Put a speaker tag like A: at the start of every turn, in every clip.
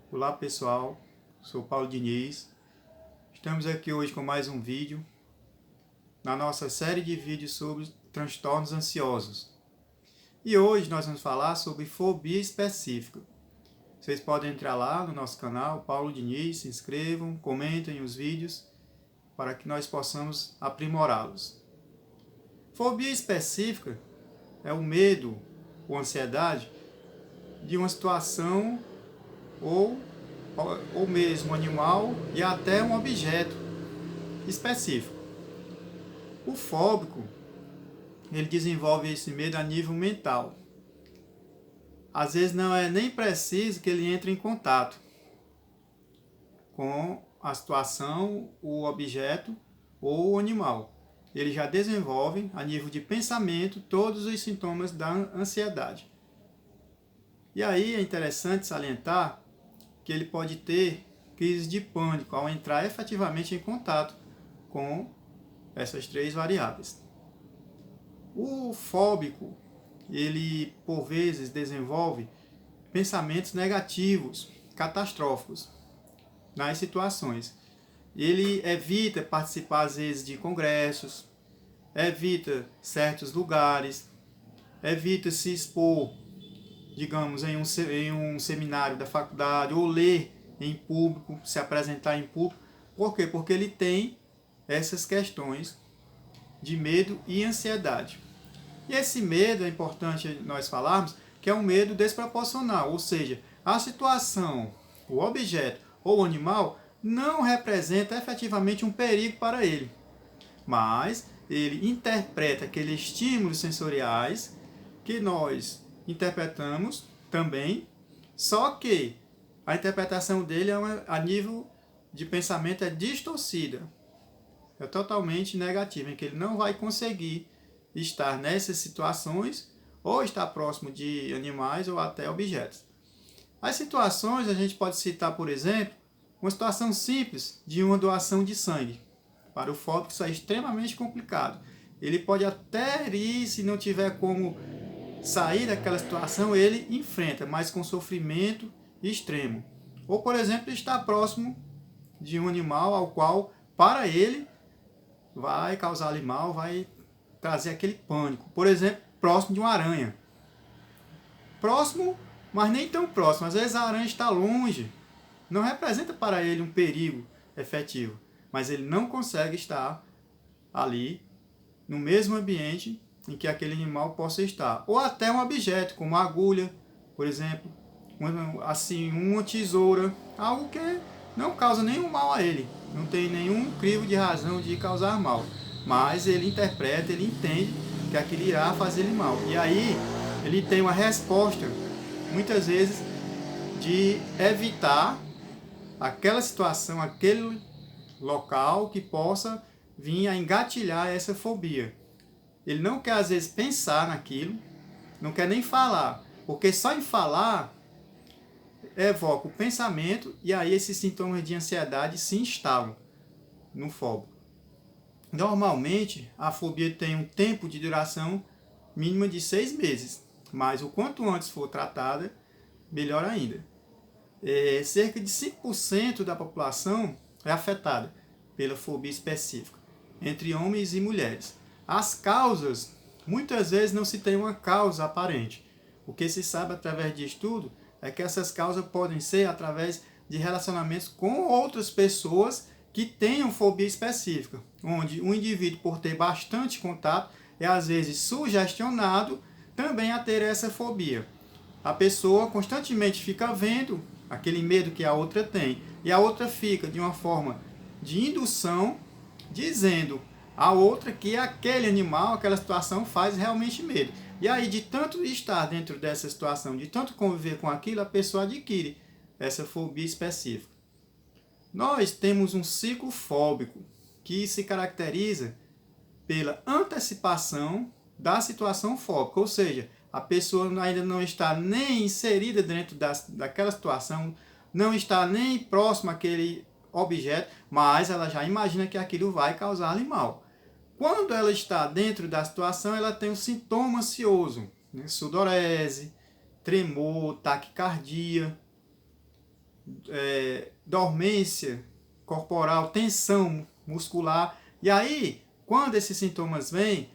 A: Olá pessoal, sou Paulo Diniz. Estamos aqui hoje com mais um vídeo na nossa série de vídeos sobre transtornos ansiosos. E hoje nós vamos falar sobre fobia específica. Vocês podem entrar lá no nosso canal, Paulo Diniz, se inscrevam, comentem os vídeos para que nós possamos aprimorá-los. Fobia específica é o medo ou ansiedade de uma situação ou mesmo animal e até um objeto específico. O fóbico, ele desenvolve esse medo a nível mental. Às vezes não é nem preciso que ele entre em contato com a situação, o objeto ou o animal. Ele já desenvolve a nível de pensamento todos os sintomas da ansiedade. E aí é interessante salientar que ele pode ter crise de pânico ao entrar efetivamente em contato com essas três variáveis. O fóbico, ele por vezes desenvolve pensamentos negativos, catastróficos nas situações. Ele evita participar às vezes de congressos, evita certos lugares, evita se expor, digamos, em um seminário da faculdade, ou ler em público, se apresentar em público. Por quê? Porque ele tem essas questões de medo e ansiedade. E esse medo, é importante nós falarmos, que é um medo desproporcional, ou seja, a situação, o objeto ou o animal não representa efetivamente um perigo para ele, mas ele interpreta aqueles estímulos sensoriais que nós interpretamos também, só que a interpretação dele a nível de pensamento é distorcida, é totalmente negativa, em que ele não vai conseguir estar nessas situações ou estar próximo de animais ou até objetos. As situações a gente pode citar, por exemplo, uma situação simples de uma doação de sangue. Para o fóbico isso é extremamente complicado. Ele pode até ir, se não tiver como sair daquela situação, ele enfrenta, mas com sofrimento extremo. Ou, por exemplo, estar próximo de um animal ao qual, para ele, vai causar-lhe mal, vai trazer aquele pânico. Por exemplo, próximo de uma aranha. Próximo, mas nem tão próximo. Às vezes a aranha está longe. Não representa para ele um perigo efetivo, mas ele não consegue estar ali no mesmo ambiente em que aquele animal possa estar. Ou até um objeto, como uma agulha, por exemplo, uma tesoura, algo que não causa nenhum mal a ele, não tem nenhum crivo de razão de causar mal, mas ele interpreta, ele entende que aquilo irá fazer-lhe mal. E aí ele tem uma resposta, muitas vezes, de evitar aquela situação, aquele local que possa vir a engatilhar essa fobia. Ele não quer, às vezes, pensar naquilo, não quer nem falar, porque só em falar evoca o pensamento e aí esses sintomas de ansiedade se instalam no fóbico. Normalmente, a fobia tem um tempo de duração mínima de 6 meses, mas o quanto antes for tratada, melhor ainda. Cerca de 5% da população é afetada pela fobia específica, entre homens e mulheres. As causas, muitas vezes não se tem uma causa aparente. O que se sabe através de estudo é que essas causas podem ser através de relacionamentos com outras pessoas que tenham fobia específica, onde o indivíduo, por ter bastante contato, é às vezes sugestionado também a ter essa fobia. A pessoa constantemente fica vendo aquele medo que a outra tem, e a outra fica de uma forma de indução, dizendo a outra que aquele animal, aquela situação faz realmente medo. E aí, de tanto estar dentro dessa situação, de tanto conviver com aquilo, a pessoa adquire essa fobia específica. Nós temos um ciclo fóbico que se caracteriza pela antecipação da situação fóbica, ou seja, a pessoa ainda não está nem inserida dentro daquela situação, não está nem próximo àquele objeto, mas ela já imagina que aquilo vai causar-lhe mal. Quando ela está dentro da situação, ela tem um sintoma ansioso, né? Sudorese, tremor, taquicardia. dormência corporal, tensão muscular. E aí, quando esses sintomas vêm,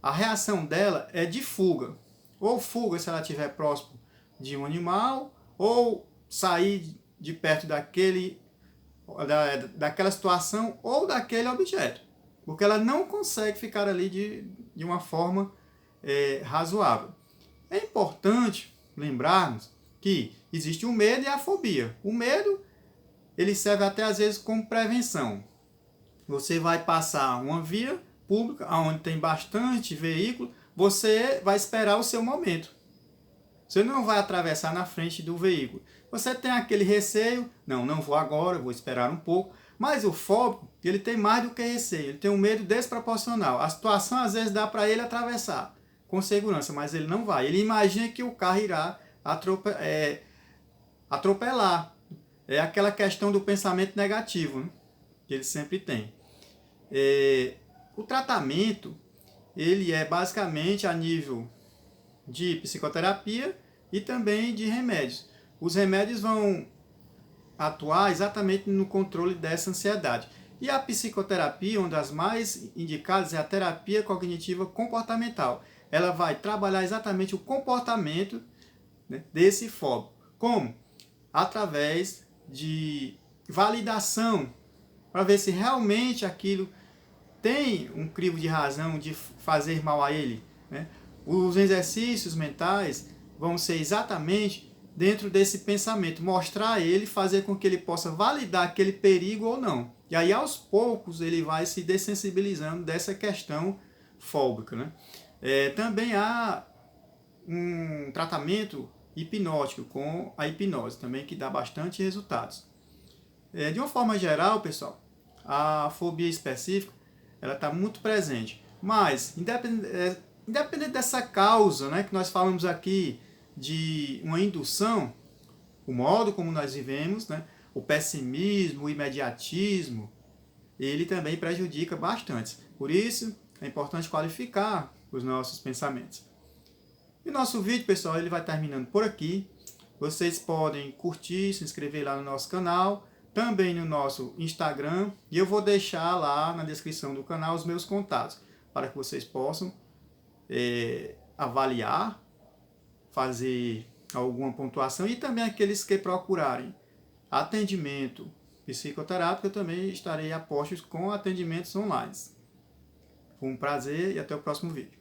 A: a reação dela é de fuga. Ou fuga se ela estiver próximo de um animal, ou sair de perto daquela situação ou daquele objeto. Porque ela não consegue ficar ali de uma forma razoável. É importante lembrarmos que existe o medo e a fobia. O medo, ele serve até às vezes como prevenção. Você vai passar uma via pública onde tem bastante veículo, você vai esperar o seu momento. Você não vai atravessar na frente do veículo. Você tem aquele receio, não vou agora, vou esperar um pouco. Mas o fóbico, ele tem mais do que receio, ele tem um medo desproporcional. A situação às vezes dá para ele atravessar com segurança, mas ele não vai. Ele imagina que o carro irá atropelar. É aquela questão do pensamento negativo, né, que ele sempre tem. O tratamento, ele é basicamente a nível de psicoterapia e também de remédios. Os remédios vão atuar exatamente no controle dessa ansiedade. E a psicoterapia, uma das mais indicadas, é a terapia cognitiva comportamental. Ela vai trabalhar exatamente o comportamento, né, desse fóbico. Como? Através de validação, para ver se realmente aquilo tem um crivo de razão de fazer mal a ele, né? Os exercícios mentais vão ser exatamente dentro desse pensamento, mostrar a ele, fazer com que ele possa validar aquele perigo ou não. E aí, aos poucos, ele vai se dessensibilizando dessa questão fóbica, né? Também há um tratamento hipnótico com a hipnose também, que dá bastante resultados. De uma forma geral, pessoal, a fobia específica ela está muito presente. Mas, independente dessa causa, né, que nós falamos aqui de uma indução, o modo como nós vivemos, né, o pessimismo, o imediatismo, ele também prejudica bastante. Por isso, é importante qualificar os nossos pensamentos. E o nosso vídeo, pessoal, ele vai terminando por aqui. Vocês podem curtir, se inscrever lá no nosso canal, também no nosso Instagram, e eu vou deixar lá na descrição do canal os meus contatos, para que vocês possam avaliar, fazer alguma pontuação, e também aqueles que procurarem atendimento psicoterápico, eu também estarei a postos com atendimentos online. Foi um prazer e até o próximo vídeo.